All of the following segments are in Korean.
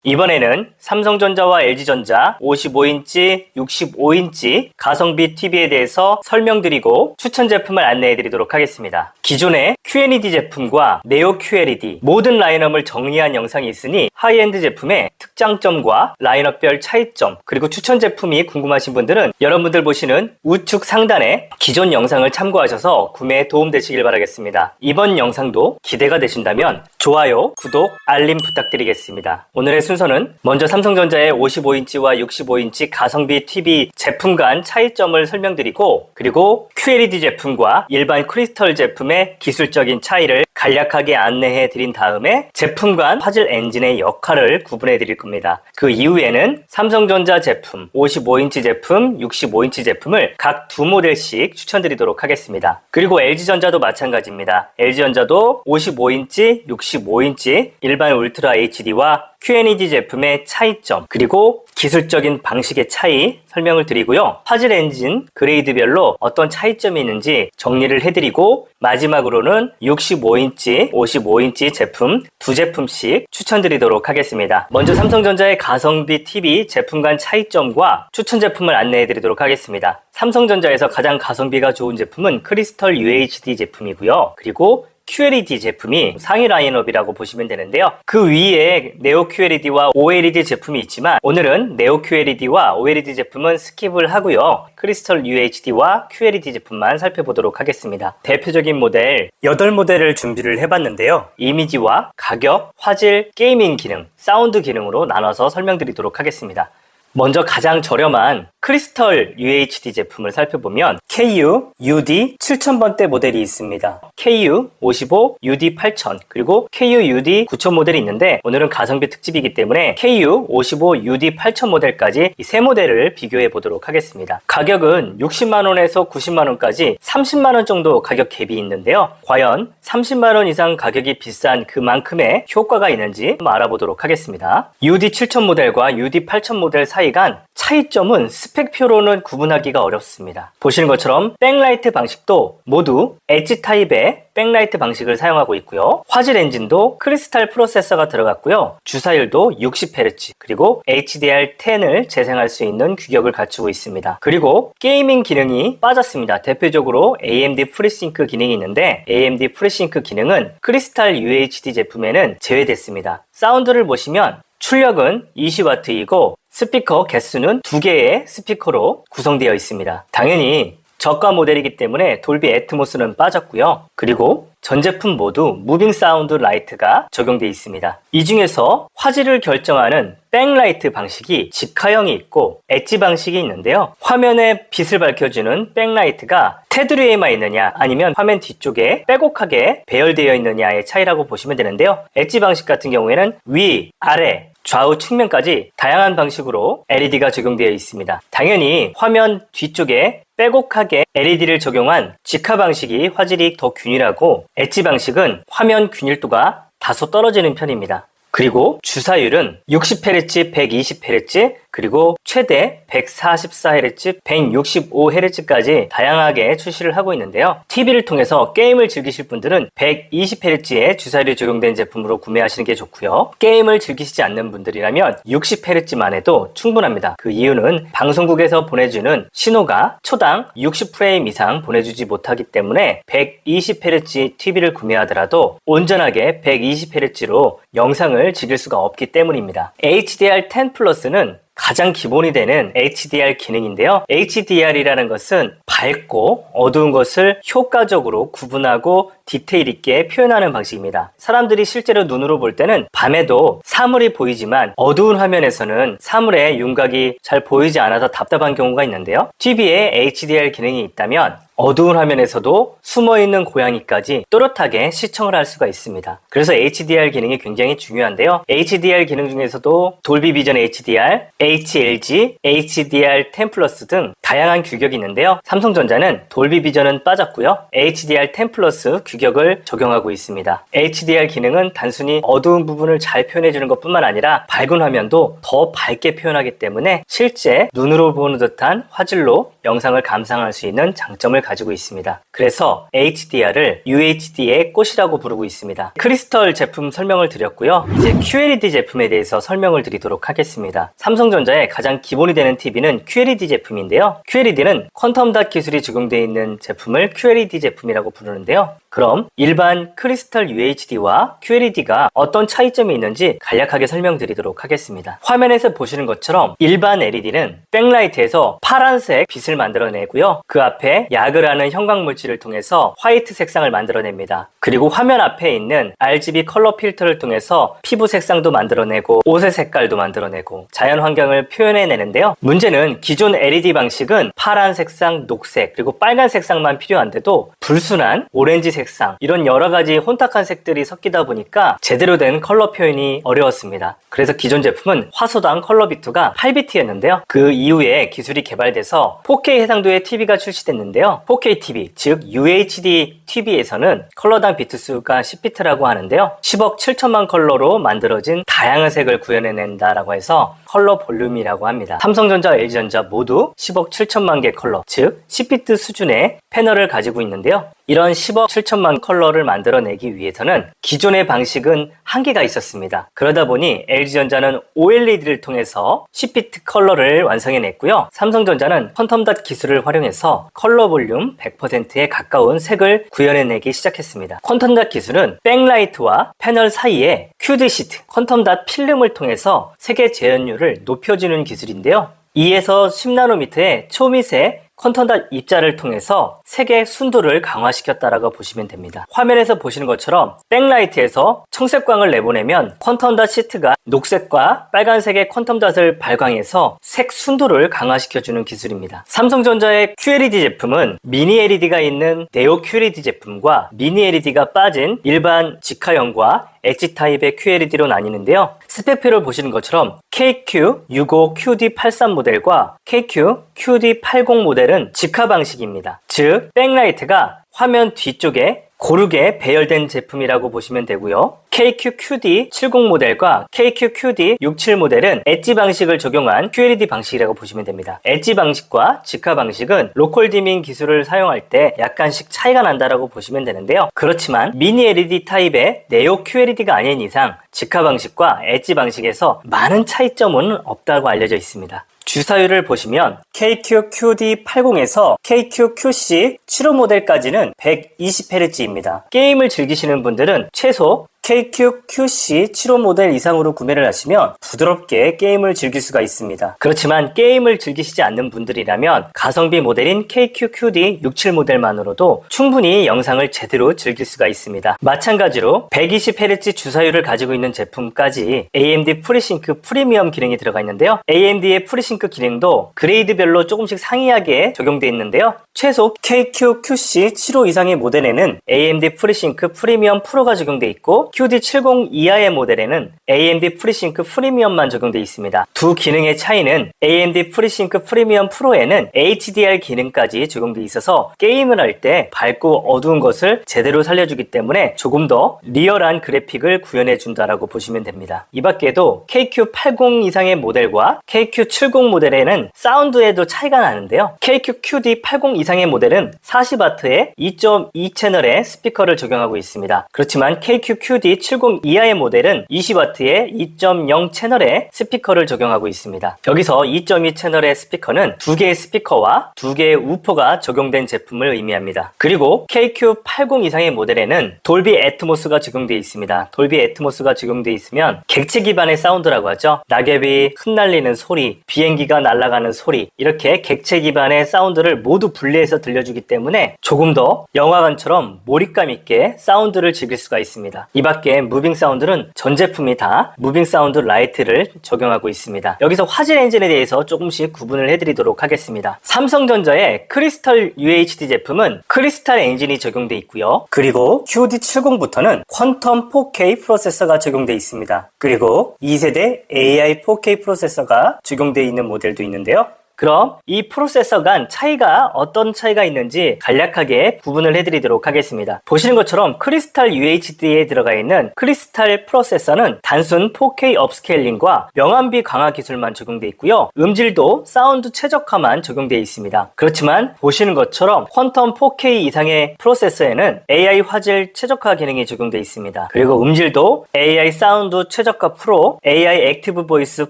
이번에는 삼성전자와 LG전자 55인치, 65인치 가성비 TV에 대해서 설명드리고 추천 제품을 안내해드리도록 하겠습니다. 기존의 QLED 제품과 네오 QLED 모든 라인업을 정리한 영상이 있으니 하이엔드 제품의 특장점과 라인업별 차이점 그리고 추천 제품이 궁금하신 분들은 여러분들 보시는 우측 상단에 기존 영상을 참고하셔서 구매에 도움되시길 바라겠습니다. 이번 영상도 기대가 되신다면 좋아요, 구독, 알림 부탁드리겠습니다. 오늘의 순서는 먼저 삼성전자의 55인치와 65인치 가성비 TV 제품 간 차이점을 설명드리고 그리고 QLED 제품과 일반 크리스털 제품의 기술적인 차이를 간략하게 안내해 드린 다음에 제품 간 화질 엔진의 역할을 구분해 드릴 겁니다. 그 이후에는 삼성전자 제품, 55인치 제품, 65인치 제품을 각 두 모델씩 추천드리도록 하겠습니다. 그리고 LG전자도 마찬가지입니다. LG전자도 55인치, 65인치 일반 울트라 HD와 QLED 제품의 차이점 그리고 기술적인 방식의 차이 설명을 드리고요. 화질 엔진 그레이드별로 어떤 차이점이 있는지 정리를 해드리고 마지막으로는 65인치, 55인치 제품 두 제품씩 추천드리도록 하겠습니다. 먼저 삼성전자의 가성비 TV 제품 간 차이점과 추천 제품을 안내해드리도록 하겠습니다. 삼성전자에서 가장 가성비가 좋은 제품은 크리스털 UHD 제품이고요. 그리고 QLED 제품이 상위 라인업이라고 보시면 되는데요. 그 위에 네오 QLED와 OLED 제품이 있지만 오늘은 네오 QLED와 OLED 제품은 스킵을 하고요. 크리스털 UHD와 QLED 제품만 살펴보도록 하겠습니다. 대표적인 모델 8모델을 준비를 해봤는데요. 이미지와 가격, 화질, 게이밍 기능, 사운드 기능으로 나눠서 설명드리도록 하겠습니다. 먼저 가장 저렴한 크리스털 UHD 제품을 살펴보면 KU UD 7000번대 모델이 있습니다. KU 55, UD 8000 그리고 KU UD 9000 모델이 있는데 오늘은 가성비 특집이기 때문에 KU 55, UD 8000 모델까지 이 세 모델을 비교해 보도록 하겠습니다. 가격은 60만원에서 90만원까지 30만원 정도 가격 갭이 있는데요. 과연 30만원 이상 가격이 비싼 그만큼의 효과가 있는지 한번 알아보도록 하겠습니다. UD 7000 모델과 UD 8000 모델 사이 간 차이점은 스펙표로는 구분하기가 어렵습니다. 보시는 것처럼 백라이트 방식도 모두 엣지 타입의 백라이트 방식을 사용하고 있고요. 화질 엔진도 크리스탈 프로세서가 들어갔고요. 주사율도 60Hz 그리고 HDR10을 재생할 수 있는 규격을 갖추고 있습니다. 그리고 게이밍 기능이 빠졌습니다. 대표적으로 AMD FreeSync 기능이 있는데 AMD FreeSync 기능은 크리스탈 UHD 제품에는 제외됐습니다. 사운드를 보시면 출력은 20W이고 스피커 개수는 2개의 스피커로 구성되어 있습니다. 당연히 저가 모델이기 때문에 돌비 애트모스는 빠졌고요. 그리고 전 제품 모두 무빙 사운드 라이트가 적용되어 있습니다. 이 중에서 화질을 결정하는 백라이트 방식이 직화형이 있고 엣지 방식이 있는데요. 화면에 빛을 밝혀주는 백라이트가 테두리에만 있느냐 아니면 화면 뒤쪽에 빼곡하게 배열되어 있느냐의 차이라고 보시면 되는데요. 엣지 방식 같은 경우에는 위, 아래, 좌우 측면까지 다양한 방식으로 LED가 적용되어 있습니다. 당연히 화면 뒤쪽에 빼곡하게 LED를 적용한 직화 방식이 화질이 더 균일하고 엣지 방식은 화면 균일도가 다소 떨어지는 편입니다. 그리고 주사율은 60Hz, 120Hz, 그리고 최대 144Hz, 165Hz까지 다양하게 출시를 하고 있는데요. TV를 통해서 게임을 즐기실 분들은 120Hz의 주사율이 적용된 제품으로 구매하시는 게 좋고요. 게임을 즐기시지 않는 분들이라면 60Hz만 해도 충분합니다. 그 이유는 방송국에서 보내주는 신호가 초당 60프레임 이상 보내주지 못하기 때문에 120Hz TV를 구매하더라도 온전하게 120Hz로 영상을 즐길 수가 없기 때문입니다. HDR10 플러스는 가장 기본이 되는 HDR 기능인데요. HDR이라는 것은 밝고 어두운 것을 효과적으로 구분하고 디테일 있게 표현하는 방식입니다. 사람들이 실제로 눈으로 볼 때는 밤에도 사물이 보이지만 어두운 화면에서는 사물의 윤곽이 잘 보이지 않아서 답답한 경우가 있는데요. TV에 HDR 기능이 있다면 어두운 화면에서도 숨어있는 고양이까지 또렷하게 시청을 할 수가 있습니다. 그래서 HDR 기능이 굉장히 중요한데요. HDR 기능 중에서도 돌비 비전 HDR, HLG, HDR10 플러스 등 다양한 규격이 있는데요. 삼성전자는 돌비 비전은 빠졌고요. HDR10 플러스 규격을 적용하고 있습니다. HDR 기능은 단순히 어두운 부분을 잘 표현해주는 것뿐만 아니라 밝은 화면도 더 밝게 표현하기 때문에 실제 눈으로 보는 듯한 화질로 영상을 감상할 수 있는 장점을 가지고 있습니다. 그래서 HDR을 UHD의 꽃이라고 부르고 있습니다. 크리스털 제품 설명을 드렸고요. 이제 QLED 제품에 대해서 설명을 드리도록 하겠습니다. 삼성전자의 가장 기본이 되는 TV는 QLED 제품인데요. QLED는 퀀텀 닷 기술이 적용되어 있는 제품을 QLED 제품이라고 부르는데요. 그럼 일반 크리스털 UHD와 QLED가 어떤 차이점이 있는지 간략하게 설명드리도록 하겠습니다. 화면에서 보시는 것처럼 일반 LED는 백라이트에서 파란색 빛을 만들어내고요. 그 앞에 야그라는 형광물질을 통해서 화이트 색상을 만들어냅니다. 그리고 화면 앞에 있는 RGB 컬러 필터를 통해서 피부 색상도 만들어내고 옷의 색깔도 만들어내고 자연 환경을 표현해내는데요. 문제는 기존 LED 방식은 파란 색상, 녹색, 그리고 빨간 색상만 필요한데도 불순한 오렌지 색상, 이런 여러 가지 혼탁한 색들이 섞이다 보니까 제대로 된 컬러 표현이 어려웠습니다. 그래서 기존 제품은 화소당 컬러 비트가 8비트였는데요. 그 이후에 기술이 개발돼서 4K 해상도의 TV가 출시됐는데요. 4K TV, 즉 UHD TV에서는 컬러당 비트 수가 10비트라고 하는데요. 10억 7천만 컬러로 만들어진 다양한 색을 구현해낸다라고 해서 컬러 볼륨이라고 합니다. 삼성전자, LG전자 모두 10억 7천만 개 컬러, 즉 10비트 수준의 패널을 가지고 있는데요. 이런 10억 7천만 컬러를 만들어내기 위해서는 기존의 방식은 한계가 있었습니다. 그러다 보니 LG전자는 OLED를 통해서 10비트 컬러를 완성해냈고요. 삼성전자는 퀀텀 닷 기술을 활용해서 컬러 볼륨 100%에 가까운 색을 구현해내기 시작했습니다. 퀀텀 닷 기술은 백라이트와 패널 사이에 큐드 시트, 퀀텀 닷 필름을 통해서 색의 재현율을 높여주는 기술인데요. 2에서 10나노미터의 초미세 퀀텀 닷 입자를 통해서 색의 순도를 강화시켰다라고 보시면 됩니다. 화면에서 보시는 것처럼 백라이트에서 청색광을 내보내면 퀀텀 닷 시트가 녹색과 빨간색의 퀀텀 닷을 발광해서 색 순도를 강화시켜주는 기술입니다. 삼성전자의 QLED 제품은 미니 LED가 있는 네오 QLED 제품과 미니 LED가 빠진 일반 직화형과 엣지 타입의 QLED로 나뉘는데요. 스펙표를 보시는 것처럼 KQ65QD83 모델과 KQ QD80 모델은 직화 방식입니다. 즉, 백라이트가 화면 뒤쪽에 고르게 배열된 제품이라고 보시면 되고요. KQ-QD70 모델과 KQ-QD67 모델은 엣지 방식을 적용한 QLED 방식이라고 보시면 됩니다. 엣지 방식과 직화 방식은 로컬 디밍 기술을 사용할 때 약간씩 차이가 난다라고 보시면 되는데요. 그렇지만 미니 LED 타입의 네오 QLED가 아닌 이상 직화 방식과 엣지 방식에서 많은 차이점은 없다고 알려져 있습니다. 주사율을 보시면 KQ-QD80에서 KQ-QC75 모델까지는 120Hz입니다. 게임을 즐기시는 분들은 최소 KQ-QC75 모델 이상으로 구매를 하시면 부드럽게 게임을 즐길 수가 있습니다. 그렇지만 게임을 즐기시지 않는 분들이라면 가성비 모델인 KQ-QD67 모델만으로도 충분히 영상을 제대로 즐길 수가 있습니다. 마찬가지로 120Hz 주사율을 가지고 있는 제품까지 AMD FreeSync 프리미엄 기능이 들어가 있는데요. AMD의 FreeSync 기능도 그레이드별로 조금씩 상이하게 적용되어 있는데요. 최소 KQ-QC75 이상의 모델에는 AMD FreeSync 프리미엄 프로가 적용되어 있고 QD70 이하의 모델에는 AMD FreeSync 프리미엄만 적용되어 있습니다. 두 기능의 차이는 AMD FreeSync 프리미엄 프로에는 HDR 기능까지 적용되어 있어서 게임을 할 때 밝고 어두운 것을 제대로 살려주기 때문에 조금 더 리얼한 그래픽을 구현해 준다라고 보시면 됩니다. 이 밖에도 KQ80 이상의 모델과 KQ70 모델에는 사운드에도 차이가 나는데요. KQ-QD80 이상의 모델은 40W의 2.2 채널의 스피커를 적용하고 있습니다. 그렇지만 KQ-QD70 이하의 모델은 20W의 2.0 채널의 스피커를 적용하고 있습니다. 여기서 2.2 채널의 스피커는 2개의 스피커와 2개의 우퍼가 적용된 제품을 의미합니다. 그리고 KQ80 이상의 모델에는 돌비 애트모스가 적용되어 있습니다. 돌비 애트모스가 적용되어 있으면 객체 기반의 사운드라고 하죠. 낙엽이 흩날리는 소리, 비행기가 날아가는 소리, 이렇게 객체 기반의 사운드를 모두 분리해서 들려주기 때문에 조금 더 영화관처럼 몰입감 있게 사운드를 즐길 수가 있습니다. 이 밖에 무빙 사운드는 전 제품이 다 무빙 사운드 라이트를 적용하고 있습니다. 여기서 화질 엔진에 대해서 조금씩 구분을 해드리도록 하겠습니다. 삼성전자의 크리스털 UHD 제품은 크리스탈 엔진이 적용되어 있고요. 그리고 QD70부터는 퀀텀 4K 프로세서가 적용되어 있습니다. 그리고 2세대 AI 4K 프로세서가 적용되어 있는 모델도 있는데요. 그럼 이 프로세서 간 차이가 어떤 차이가 있는지 간략하게 구분을 해드리도록 하겠습니다. 보시는 것처럼 크리스탈 UHD에 들어가 있는 크리스탈 프로세서는 단순 4K 업스케일링과 명암비 강화 기술만 적용되어 있고요. 음질도 사운드 최적화만 적용되어 있습니다. 그렇지만 보시는 것처럼 퀀텀 4K 이상의 프로세서에는 AI 화질 최적화 기능이 적용되어 있습니다. 그리고 음질도 AI 사운드 최적화 프로, AI 액티브 보이스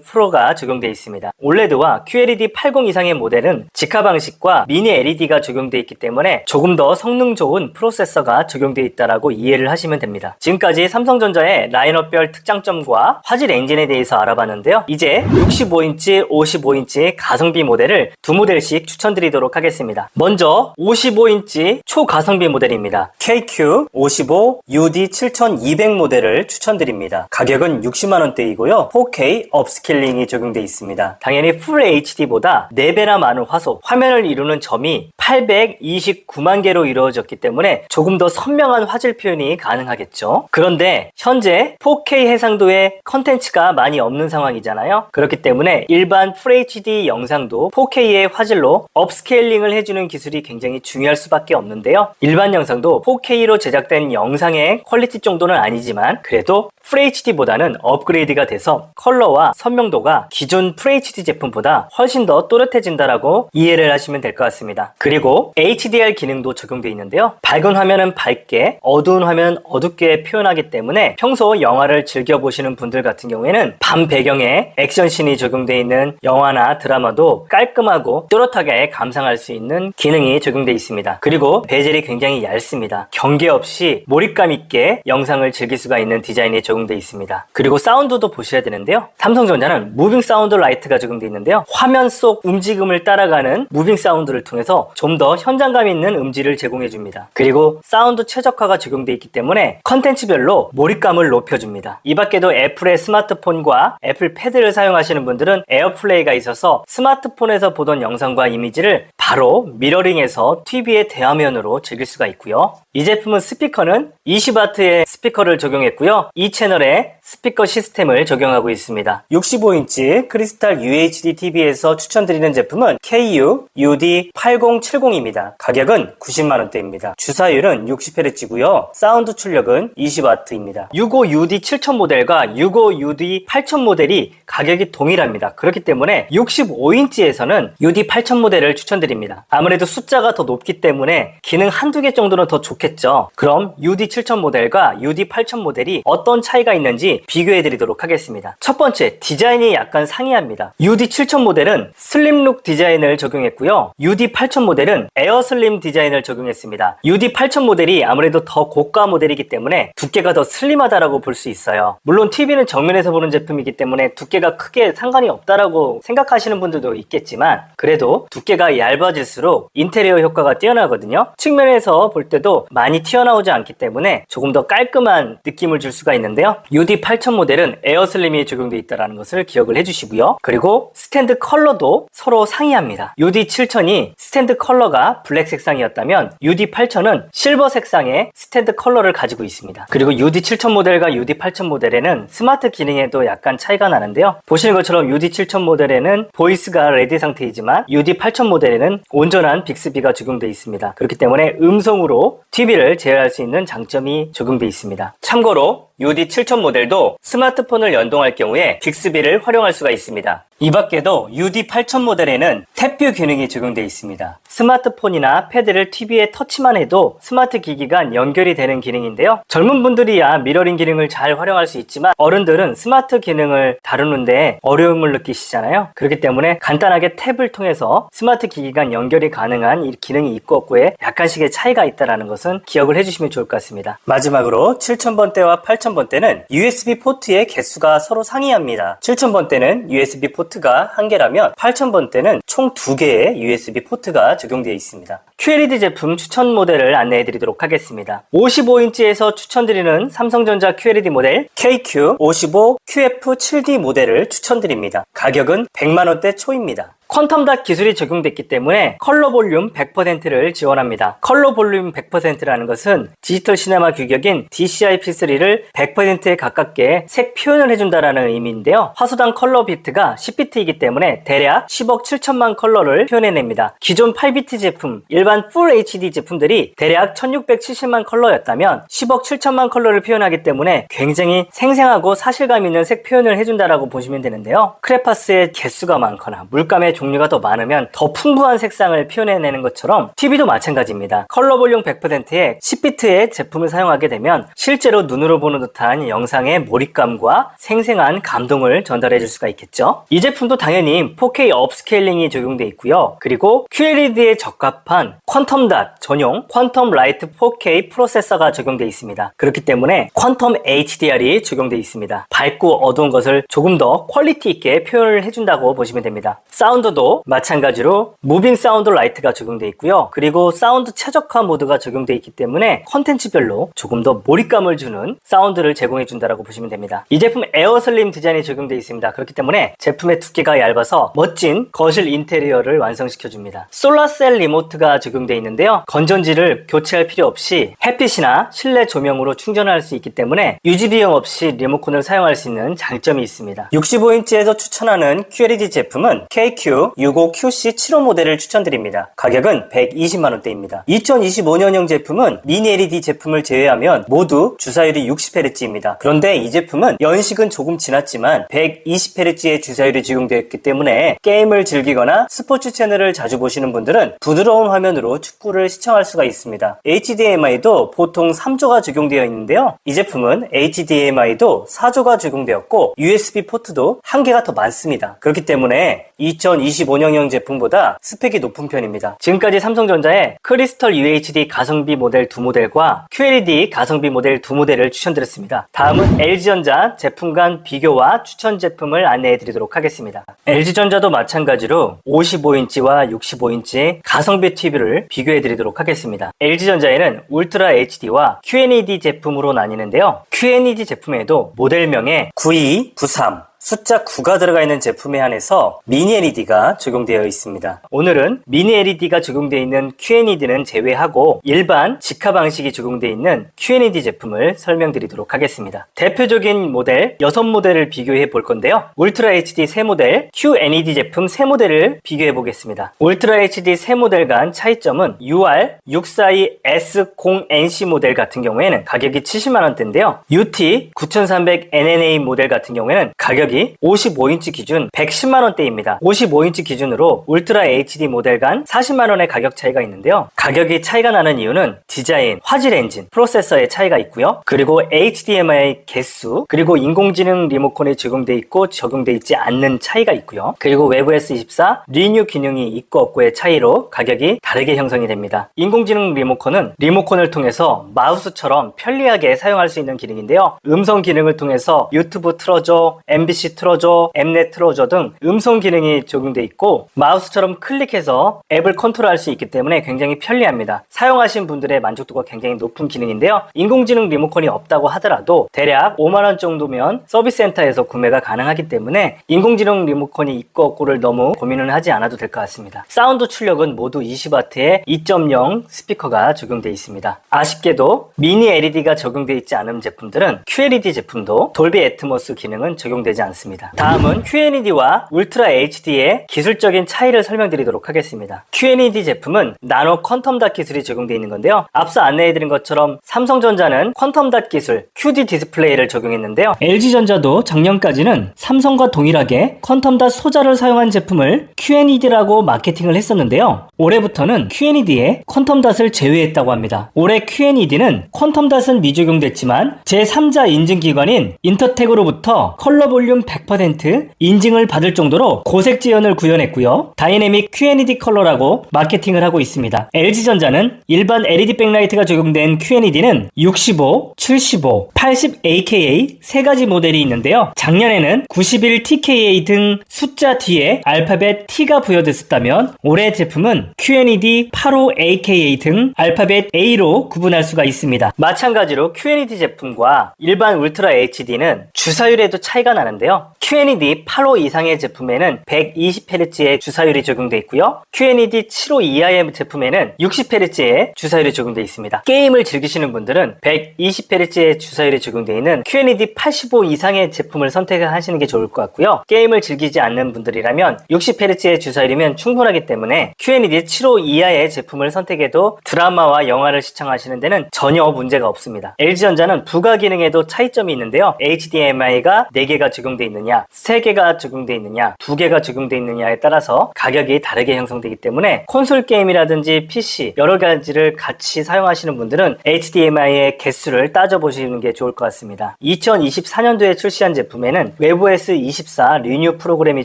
프로가 적용되어 있습니다. OLED와 QLED 80 이상의 모델은 직화 방식과 미니 LED가 적용되어 있기 때문에 조금 더 성능 좋은 프로세서가 적용되어 있다고 이해를 하시면 됩니다. 지금까지 삼성전자의 라인업별 특장점과 화질 엔진에 대해서 알아봤는데요. 이제 65인치, 55인치 가성비 모델을 두 모델씩 추천드리도록 하겠습니다. 먼저 55인치 초가성비 모델입니다. KQ55 UD7200 모델을 추천드립니다. 가격은 60만원대이고요. 4K 업스케일링이 적용되어 있습니다. 당연히 풀 HD보다 4배나 많은 화소, 화면을 이루는 점이 829만 개로 이루어졌기 때문에 조금 더 선명한 화질 표현이 가능하겠죠. 그런데 현재 4K 해상도의 컨텐츠가 많이 없는 상황이잖아요. 그렇기 때문에 일반 FHD 영상도 4K의 화질로 업스케일링을 해주는 기술이 굉장히 중요할 수밖에 없는데요. 일반 영상도 4K로 제작된 영상의 퀄리티 정도는 아니지만 그래도 FHD보다는 업그레이드가 돼서 컬러와 선명도가 기존 FHD 제품보다 훨씬 더 또렷해진다라고 이해를 하시면 될 것 같습니다. 그리고 HDR 기능도 적용되어 있는데요. 밝은 화면은 밝게, 어두운 화면은 어둡게 표현하기 때문에 평소 영화를 즐겨보시는 분들 같은 경우에는 밤 배경에 액션씬이 적용되어 있는 영화나 드라마도 깔끔하고 또렷하게 감상할 수 있는 기능이 적용되어 있습니다. 그리고 베젤이 굉장히 얇습니다. 경계 없이 몰입감 있게 영상을 즐길 수가 있는 디자인이 적용되어 있습니다. 그리고 사운드도 보셔야 되는데요. 삼성전자는 무빙 사운드 라이트가 적용되어 있는데요. 화면 속 움직임을 따라가는 무빙 사운드를 통해서 좀 더 현장감 있는 음질을 제공해 줍니다. 그리고 사운드 최적화가 적용되어 있기 때문에 컨텐츠별로 몰입감을 높여줍니다. 이 밖에도 애플의 스마트폰과 애플 패드를 사용하시는 분들은 에어플레이가 있어서 스마트폰에서 보던 영상과 이미지를 바로 미러링해서 TV의 대화면으로 즐길 수가 있고요. 이 제품은 스피커는 20W의 스피커를 적용했고요. 이 채널에 스피커 시스템을 적용하고 있습니다. 65인치 크리스탈 UHD TV에서 추천드리는 제품은 KU UD8070입니다. 가격은 90만원대입니다. 주사율은 60Hz고요. 사운드 출력은 20W입니다. 65UD7000 모델과 65UD8000 모델이 가격이 동일합니다. 그렇기 때문에 65인치에서는 UD8000 모델을 추천드립니다. 아무래도 숫자가 더 높기 때문에 기능 한두 개 정도는 더 좋겠죠. 그럼 UD7000 모델과 UD8000 모델이 어떤 차이가 있는지 비교해 드리도록 하겠습니다. 첫 번째, 디자인이 약간 상이합니다. UD7000 모델은 슬림룩 디자인을 적용했고요. UD8000 모델은 에어슬림 디자인을 적용했습니다. UD8000 모델이 아무래도 더 고가 모델이기 때문에 두께가 더 슬림하다라고 볼 수 있어요. 물론 TV는 정면에서 보는 제품이기 때문에 두께가 크게 상관이 없다라고 생각하시는 분들도 있겠지만 그래도 두께가 얇아질수록 인테리어 효과가 뛰어나거든요. 측면에서 볼 때도 많이 튀어나오지 않기 때문에 조금 더 깔끔한 느낌을 줄 수가 있는데요. UD8000 모델은 에어슬림이 적용되어 있다는 것을 기억을 해주시고요. 그리고 스탠드 컬러도 서로 상이합니다. UD7000이 스탠드 컬러가 블랙 색상이었다면 UD8000은 실버 색상의 스탠드 컬러를 가지고 있습니다. 그리고 UD7000 모델과 UD8000 모델에는 스마트 기능에도 약간 차이가 나는데요. 보시는 것처럼 UD7000 모델에는 보이스가 레드 상태이지만 UD8000 모델에는 온전한 빅스비가 적용되어 있습니다. 그렇기 때문에 음성으로 TV를 제어할 수 있는 장점이 적용되어 있습니다. 참고로 UD7000 모델도 스마트폰을 연동할 경우에 빅스비를 활용할 수가 있습니다. 이 밖에도 UD8000 모델에는 탭뷰 기능이 적용되어 있습니다. 스마트폰이나 패드를 TV에 터치만 해도 스마트 기기가 연결이 되는 기능인데요. 젊은 분들이야 미러링 기능을 잘 활용할 수 있지만 어른들은 스마트 기능을 다루는데 어려움을 느끼시잖아요. 그렇기 때문에 간단하게 탭을 통해서 스마트 기기가 연결이 가능한 이 기능이 있고 없고에 약간씩의 차이가 있다는 것은 기억을 해주시면 좋을 것 같습니다. 마지막으로 7000번대와 8000번대는 USB 포트의 개수가 서로 상이합니다. 7000번대는 USB 포트가 1개라면 8000번대는 총 2개의 USB 포트가 적용되어 있습니다. QLED 제품 추천 모델을 안내해 드리도록 하겠습니다. 55인치에서 추천드리는 삼성전자 QLED 모델 KQ55QF7D 모델을 추천드립니다. 가격은 100만원대 초입니다. 퀀텀 닷 기술이 적용됐기 때문에 컬러 볼륨 100%를 지원합니다. 컬러 볼륨 100%라는 것은 디지털 시네마 규격인 DCI-P3를 100%에 가깝게 색 표현을 해준다는 의미인데요. 화소당 컬러 비트가 10비트이기 때문에 대략 10억 7천만 컬러를 표현해냅니다. 기존 8비트 제품, 일반 Full HD 제품들이 대략 1670만 컬러였다면 10억 7천만 컬러를 표현하기 때문에 굉장히 생생하고 사실감 있는 색 표현을 해준다라고 보시면 되는데요. 크레파스의 개수가 많거나 물감의 종류가 더 많으면 더 풍부한 색상을 표현해내는 것처럼 TV도 마찬가지입니다. 컬러 볼륨 100%에 10비트의 제품을 사용하게 되면 실제로 눈으로 보는 듯한 영상의 몰입감과 생생한 감동을 전달해 줄 수가 있겠죠. 이 제품도 당연히 4K 업스케일링이 적용되어 있고요. 그리고 QLED에 적합한 퀀텀 닷 전용 퀀텀 라이트 4K 프로세서가 적용되어 있습니다. 그렇기 때문에 퀀텀 HDR이 적용되어 있습니다. 밝고 어두운 것을 조금 더 퀄리티 있게 표현을 해준다고 보시면 됩니다. 사운드도 마찬가지로 무빙 사운드 라이트가 적용되어 있고요. 그리고 사운드 최적화 모드가 적용되어 있기 때문에 컨텐츠별로 조금 더 몰입감을 주는 사운드를 제공해 준다고 보시면 됩니다. 이 제품 에어슬림 디자인이 적용되어 있습니다. 그렇기 때문에 제품의 두께가 얇아서 멋진 거실 인테리어를 완성시켜 줍니다. 솔라셀 리모트가 적용되어 있는데요. 건전지를 교체할 필요 없이 햇빛이나 실내 조명으로 충전할 수 있기 때문에 유지 비용 없이 리모컨을 사용할 수 있는 장점이 있습니다. 65인치에서 추천하는 QLED 제품은 KQ65QC75 모델을 추천드립니다. 가격은 120만원대입니다. 2025년형 제품은 미니 LED 제품을 제외하면 모두 주사율이 60Hz입니다. 그런데 이 제품은 연식은 조금 지났지만 120Hz의 주사율이 적용되어 있기 때문에 게임을 즐기거나 스포츠 채널을 자주 보시는 분들은 부드러운 화면으로 축구를 시청할 수가 있습니다. HDMI도 보통 3조가 적용되어 있는데요. 이 제품은 HDMI도 4조가 적용되었고 USB 포트도 1개가 더 많습니다. 그렇기 때문에 2025년형 제품보다 스펙이 높은 편입니다. 지금까지 삼성전자의 크리스털 UHD 가성비 모델 2모델과 QLED 가성비 모델 2모델을 추천드렸습니다. 다음은 LG전자 제품 간 비교와 추천 제품을 안내해 드리도록 하겠습니다. LG전자도 마찬가지로 55인치와 65인치 가성비 TV를 비교해 드리도록 하겠습니다. LG전자에는 울트라 HD와 QNED 제품으로 나뉘는데요. QNED 제품에도 모델명에 92, 93 숫자 9가 들어가 있는 제품에 한해서 미니 LED가 적용되어 있습니다. 오늘은 미니 LED가 적용되어 있는 QNED는 제외하고 일반 직화 방식이 적용되어 있는 QNED 제품을 설명드리도록 하겠습니다. 대표적인 모델 6모델을 비교해 볼 건데요. 울트라 HD 새 모델, QNED 제품 새 모델을 비교해 보겠습니다. 울트라 HD 새 모델 간 차이점은 UR642S0NC 모델 같은 경우에는 가격이 70만원대인데요. UT 9300NNA 모델 같은 경우에는 가격이 55인치 기준 110만원대입니다. 55인치 기준으로 울트라 HD 모델 간 40만원의 가격 차이가 있는데요. 가격이 차이가 나는 이유는 디자인, 화질 엔진, 프로세서의 차이가 있고요. 그리고 HDMI 개수, 그리고 인공지능 리모컨이 적용되어 있고 적용되어 있지 않는 차이가 있고요. 그리고 외부S24 리뉴 기능이 있고 없고의 차이로 가격이 다르게 형성이 됩니다. 인공지능 리모컨은 리모컨을 통해서 마우스처럼 편리하게 사용할 수 있는 기능인데요. 음성 기능을 통해서 유튜브 틀어줘, MBC 틀어줘, 앱넷 틀어줘 등 음성 기능이 적용되어 있고 마우스처럼 클릭해서 앱을 컨트롤할 수 있기 때문에 굉장히 편리합니다. 사용하신 분들의 만족도가 굉장히 높은 기능인데요. 인공지능 리모컨이 없다고 하더라도 대략 5만원 정도면 서비스 센터에서 구매가 가능하기 때문에 인공지능 리모컨이 있고 없고를 너무 고민은 하지 않아도 될 것 같습니다. 사운드 출력은 모두 20W의 2.0 스피커가 적용되어 있습니다. 아쉽게도 미니 LED가 적용되어 있지 않은 제품들은 QLED 제품도 돌비 애트모스 기능은 적용되지 않습니다. 다음은 QNED와 울트라 HD의 기술적인 차이를 설명드리도록 하겠습니다. QNED 제품은 나노 퀀텀 닷 기술이 적용되어 있는 건데요. 앞서 안내해드린 것처럼 삼성전자는 퀀텀 닷 기술 QD 디스플레이를 적용했는데요. LG전자도 작년까지는 삼성과 동일하게 퀀텀 닷 소자를 사용한 제품을 QNED라고 마케팅을 했었는데요. 올해부터는 QNED에 퀀텀 닷을 제외했다고 합니다. 올해 QNED는 퀀텀 닷은 미적용됐지만 제3자 인증기관인 인터텍으로부터 컬러 볼륨 100% 인증을 받을 정도로 고색 재현을 구현했고요. 다이내믹 QNED 컬러라고 마케팅을 하고 있습니다. LG전자는 일반 LED 백라이트가 적용된 QNED는 65, 75, 80 AKA 세 가지 모델이 있는데요. 작년에는 91 TKA 등 숫자 뒤에 알파벳 T가 부여됐었다면 올해 제품은 QNED 85 AKA 등 알파벳 A로 구분할 수가 있습니다. 마찬가지로 QNED 제품과 일반 울트라 HD는 주사율에도 차이가 나는데 있는데요. QNED 8호 이상의 제품에는 120Hz의 주사율이 적용되어 있고요. QNED 7호 이하의 제품에는 60Hz의 주사율이 적용되어 있습니다. 게임을 즐기시는 분들은 120Hz의 주사율이 적용되어 있는 QNED 85 이상의 제품을 선택하시는 게 좋을 것 같고요. 게임을 즐기지 않는 분들이라면 60Hz의 주사율이면 충분하기 때문에 QNED 7호 이하의 제품을 선택해도 드라마와 영화를 시청하시는 데는 전혀 문제가 없습니다. LG전자는 부가 기능에도 차이점이 있는데요. HDMI가 4개가 적용되어 있느냐, 3개가 적용되어 있느냐, 2개가 적용되어 있느냐에 따라서 가격이 다르게 형성되기 때문에 콘솔 게임이라든지 PC 여러 가지를 같이 사용하시는 분들은 HDMI의 개수를 따져보시는 게 좋을 것 같습니다. 2024년도에 출시한 제품에는 웹OS 24 리뉴 프로그램이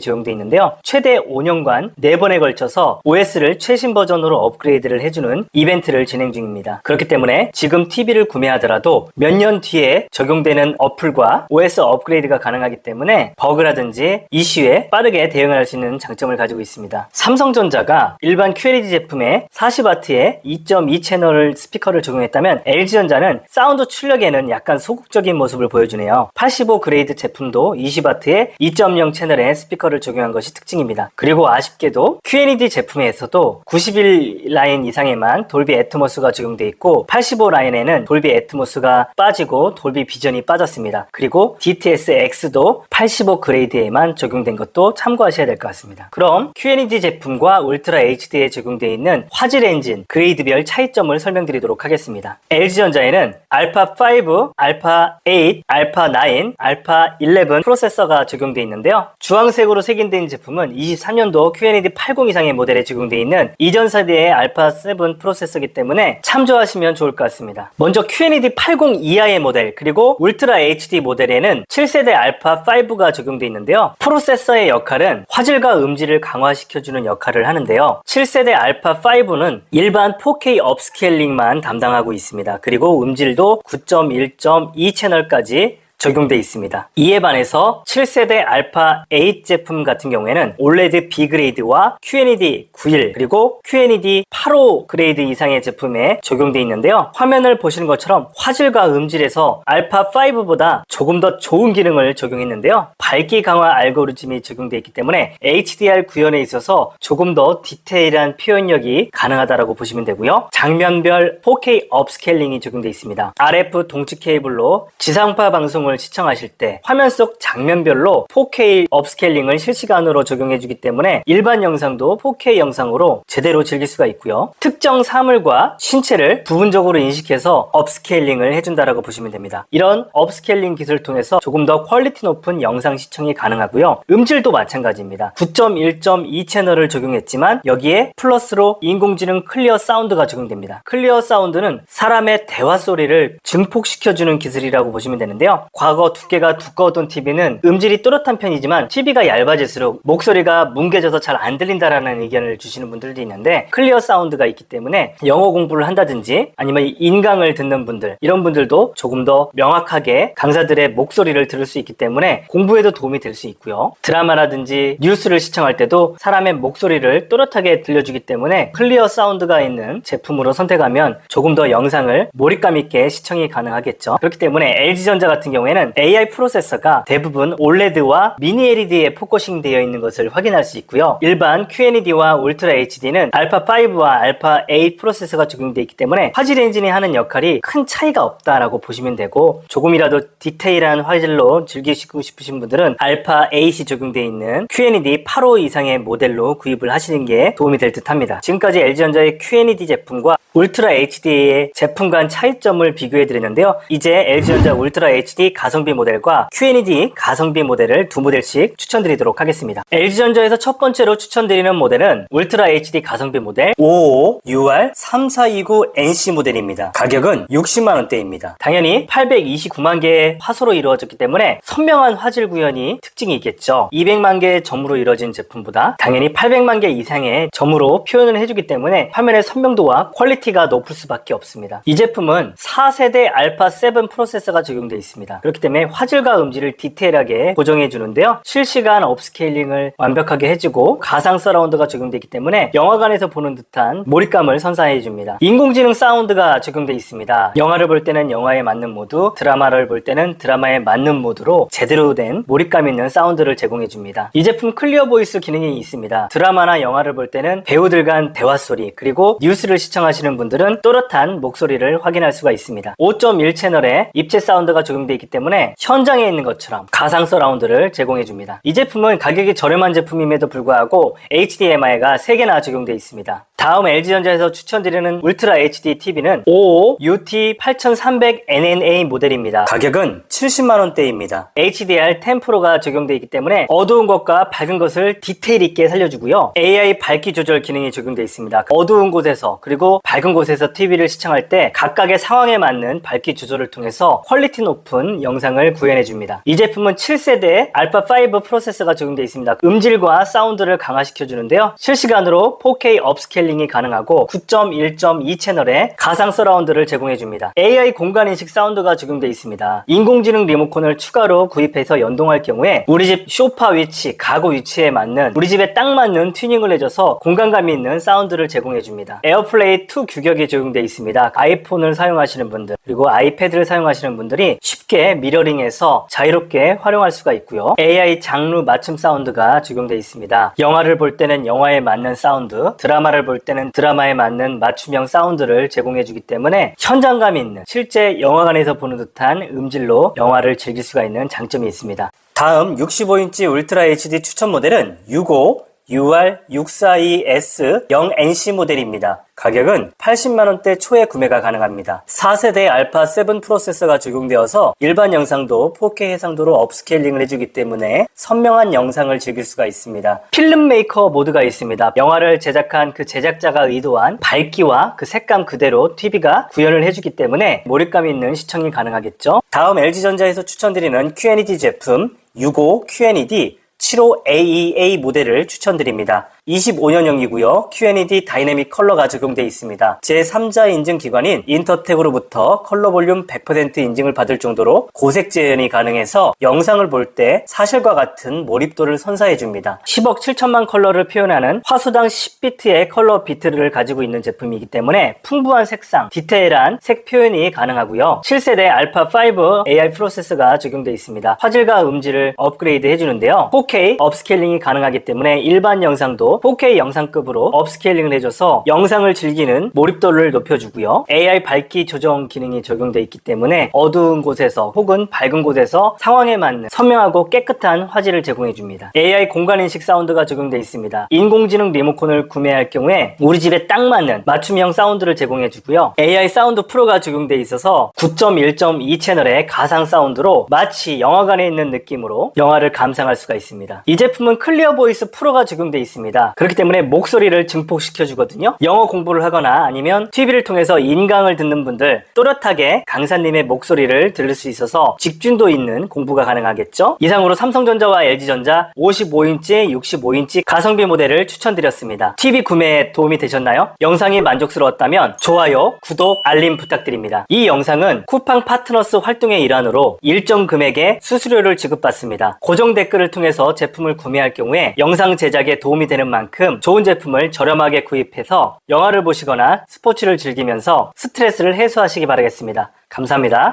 적용되어 있는데요. 최대 5년간 4번에 걸쳐서 OS를 최신 버전으로 업그레이드를 해주는 이벤트를 진행 중입니다. 그렇기 때문에 지금 TV를 구매하더라도 몇 년 뒤에 적용되는 어플과 OS 업그레이드가 가능하기 때문에 버그라든지 이슈에 빠르게 대응할 수 있는 장점을 가지고 있습니다. 삼성전자가 일반 QLED 제품에 40W의 2.2 채널 스피커를 적용했다면 LG전자는 사운드 출력에는 약간 소극적인 모습을 보여주네요. 85 그레이드 제품도 20W의 2.0 채널의 스피커를 적용한 것이 특징입니다. 그리고 아쉽게도 QNED 제품에서도 91 라인 이상에만 돌비 애트모스가 적용되어 있고 85 라인에는 돌비 애트모스가 빠지고 돌비 비전이 빠졌습니다. 그리고 DTS-X도 85 그레이드에만 적용된 것도 참고하셔야 될 것 같습니다. 그럼 QNED 제품과 울트라 HD에 적용되어 있는 화질 엔진, 그레이드별 차이점을 설명드리도록 하겠습니다. LG전자에는 알파5, 알파8, 알파9, 알파11 프로세서가 적용되어 있는데요. 주황색으로 색인된 제품은 23년도 QNED 80 이상의 모델에 적용되어 있는 이전 세대의 알파7 프로세서이기 때문에 참조하시면 좋을 것 같습니다. 먼저 QNED 80 이하의 모델 그리고 울트라 HD 모델에는 7세대 알파5가 적용되어 있는데요. 프로세서의 역할은 화질과 음질을 강화시켜주는 역할을 하는데요. 7세대 알파5는 일반 4K 업스케일링만 담당하고 있습니다. 그리고 음질도 9.1.2 채널까지 적용되어 있습니다. 이에 반해서 7세대 알파 8 제품 같은 경우에는 OLED B 그레이드와 QNED 91 그리고 QNED 85 그레이드 이상의 제품에 적용되어 있는데요. 화면을 보시는 것처럼 화질과 음질에서 알파 5보다 조금 더 좋은 기능을 적용했는데요. 밝기 강화 알고리즘이 적용되어 있기 때문에 HDR 구현에 있어서 조금 더 디테일한 표현력이 가능하다고 보시면 되고요. 장면별 4K 업스케일링이 적용되어 있습니다. RF 동치 케이블로 지상파 방송을 시청하실 때 화면 속 장면별로 4K 업스케일링을 실시간으로 적용해주기 때문에 일반 영상도 4K 영상으로 제대로 즐길 수가 있고요. 특정 사물과 신체를 부분적으로 인식해서 업스케일링을 해준다라고 보시면 됩니다. 이런 업스케일링 기술을 통해서 조금 더 퀄리티 높은 영상 시청이 가능하고요. 음질도 마찬가지입니다. 9.1.2 채널을 적용했지만 여기에 플러스로 인공지능 클리어 사운드가 적용됩니다. 클리어 사운드는 사람의 대화 소리를 증폭시켜주는 기술이라고 보시면 되는데요. 과거 두께가 두꺼웠던 TV는 음질이 또렷한 편이지만 TV가 얇아질수록 목소리가 뭉개져서 잘 안 들린다라는 의견을 주시는 분들도 있는데 클리어 사운드가 있기 때문에 영어 공부를 한다든지 아니면 인강을 듣는 분들 이런 분들도 조금 더 명확하게 강사들의 목소리를 들을 수 있기 때문에 공부에도 도움이 될 수 있고요. 드라마라든지 뉴스를 시청할 때도 사람의 목소리를 또렷하게 들려주기 때문에 클리어 사운드가 있는 제품으로 선택하면 조금 더 영상을 몰입감 있게 시청이 가능하겠죠. 그렇기 때문에 LG전자 같은 경우에는 AI 프로세서가 대부분 OLED와 미니 LED에 포커싱 되어 있는 것을 확인할 수 있고요. 일반 QNED와 울트라 HD는 알파5와 알파8 프로세서가 적용되어 있기 때문에 화질 엔진이 하는 역할이 큰 차이가 없다라고 보시면 되고 조금이라도 디테일한 화질로 즐기시고 싶으신 분들은 알파8이 적용되어 있는 QNED 8호 이상의 모델로 구입을 하시는 게 도움이 될 듯 합니다. 지금까지 LG전자의 QNED 제품과 울트라 HD의 제품 간 차이점을 비교해 드렸는데요. 이제 LG전자 울트라 HD 가성비 모델과 QNED 가성비 모델을 두 모델씩 추천드리도록 하겠습니다. LG전자에서 첫 번째로 추천드리는 모델은 울트라 HD 가성비 모델 555UR3429NC 모델입니다. 가격은 60만원대입니다. 당연히 829만 개의 화소로 이루어졌기 때문에 선명한 화질 구현이 특징이 있겠죠. 200만 개의 점으로 이루어진 제품보다 당연히 800만 개 이상의 점으로 표현을 해주기 때문에 화면의 선명도와 퀄리티 퀄리티가 높을 수밖에 없습니다. 이 제품은 4세대 알파 7 프로세서가 적용되어 있습니다. 그렇기 때문에 화질과 음질을 디테일하게 보정해 주는데요. 실시간 업스케일링을 완벽하게 해주고 가상 서라운드가 적용되기 때문에 영화관에서 보는 듯한 몰입감을 선사해 줍니다. 인공지능 사운드가 적용되어 있습니다. 영화를 볼 때는 영화에 맞는 모드, 드라마를 볼 때는 드라마에 맞는 모드로 제대로 된 몰입감 있는 사운드를 제공해 줍니다. 이 제품 클리어 보이스 기능이 있습니다. 드라마나 영화를 볼 때는 배우들 간 대화 소리, 그리고 뉴스를 시청하시는 분들은 또렷한 목소리를 확인할 수가 있습니다. 5.1 채널에 입체 사운드가 적용되어 있기 때문에 현장에 있는 것처럼 가상 서라운드를 제공해 줍니다. 이 제품은 가격이 저렴한 제품임에도 불구하고 HDMI가 3개나 적용되어 있습니다. 다음 LG전자에서 추천드리는 울트라 HD TV는 55UT8300NNA 모델입니다. 가격은 70만원대입니다. HDR10 Pro가 적용되어 있기 때문에 어두운 것과 밝은 것을 디테일 있게 살려주고요. AI 밝기 조절 기능이 적용되어 있습니다. 어두운 곳에서 그리고 밝은 곳에서 TV를 시청할 때 각각의 상황에 맞는 밝기 조절을 통해서 퀄리티 높은 영상을 구현해줍니다. 이 제품은 7세대 알파5 프로세서가 적용되어 있습니다. 음질과 사운드를 강화시켜주는데요. 실시간으로 4K 업스케일링이 가능하고 9.1.2 채널에 가상 서라운드를 제공해줍니다. AI 공간인식 사운드가 적용되어 있습니다. 인공지능 리모컨을 추가로 구입해서 연동할 경우에 우리 집 소파 위치, 가구 위치에 맞는 우리 집에 딱 맞는 튜닝을 해줘서 공간감이 있는 사운드를 제공해줍니다. 에어플레이 2 규격이 적용되어 있습니다. 아이폰을 사용하시는 분들 그리고 아이패드를 사용하시는 분들이 쉽게 미러링해서 자유롭게 활용할 수가 있고요. AI 장르 맞춤 사운드가 적용되어 있습니다. 영화를 볼 때는 영화에 맞는 사운드, 드라마를 볼 때는 드라마에 맞는 맞춤형 사운드를 제공해주기 때문에 현장감 있는 실제 영화관에서 보는 듯한 음질로 영화를 즐길 수가 있는 장점이 있습니다. 다음 65인치 울트라 HD 추천 모델은 65 UR642S 0NC 모델입니다. 가격은 80만원대 초에 구매가 가능합니다. 4세대 알파 7 프로세서가 적용되어서 일반 영상도 4K 해상도로 업스케일링을 해주기 때문에 선명한 영상을 즐길 수가 있습니다. 필름메이커 모드가 있습니다. 영화를 제작한 그 제작자가 의도한 밝기와 그 색감 그대로 TV가 구현을 해주기 때문에 몰입감 있는 시청이 가능하겠죠. 다음 LG전자에서 추천드리는 QNED 제품 65 QNED 75AEA 모델을 추천드립니다. 25년형이고요. QNED 다이내믹 컬러가 적용되어 있습니다. 제3자 인증 기관인 인터텍으로부터 컬러 볼륨 100% 인증을 받을 정도로 고색 재현이 가능해서 영상을 볼 때 사실과 같은 몰입도를 선사해줍니다. 10억 7천만 컬러를 표현하는 화소당 10비트의 컬러 비트를 가지고 있는 제품이기 때문에 풍부한 색상, 디테일한 색 표현이 가능하고요. 7세대 알파5 AI 프로세서가 적용되어 있습니다. 화질과 음질을 업그레이드 해주는데요. 4K 업스케일링이 가능하기 때문에 일반 영상도 4K 영상급으로 업스케일링을 해줘서 영상을 즐기는 몰입도를 높여주고요. AI 밝기 조정 기능이 적용되어 있기 때문에 어두운 곳에서 혹은 밝은 곳에서 상황에 맞는 선명하고 깨끗한 화질을 제공해줍니다. AI 공간인식 사운드가 적용되어 있습니다. 인공지능 리모컨을 구매할 경우에 우리 집에 딱 맞는 맞춤형 사운드를 제공해주고요. AI 사운드 프로가 적용되어 있어서 9.1.2 채널의 가상 사운드로 마치 영화관에 있는 느낌으로 영화를 감상할 수가 있습니다. 이 제품은 클리어 보이스 프로가 적용되어 있습니다. 그렇기 때문에 목소리를 증폭시켜 주거든요. 영어 공부를 하거나 아니면 TV를 통해서 인강을 듣는 분들 또렷하게 강사님의 목소리를 들을 수 있어서 집중도 있는 공부가 가능하겠죠. 이상으로 삼성전자와 LG전자 55인치, 65인치 가성비 모델을 추천드렸습니다. TV 구매에 도움이 되셨나요? 영상이 만족스러웠다면 좋아요, 구독, 알림 부탁드립니다. 이 영상은 쿠팡 파트너스 활동의 일환으로 일정 금액의 수수료를 지급받습니다. 고정 댓글을 통해서 제품을 구매할 경우에 영상 제작에 도움이 되는 만큼 좋은 제품을 저렴하게 구입해서 영화를 보시거나 스포츠를 즐기면서 스트레스를 해소하시기 바라겠습니다. 감사합니다.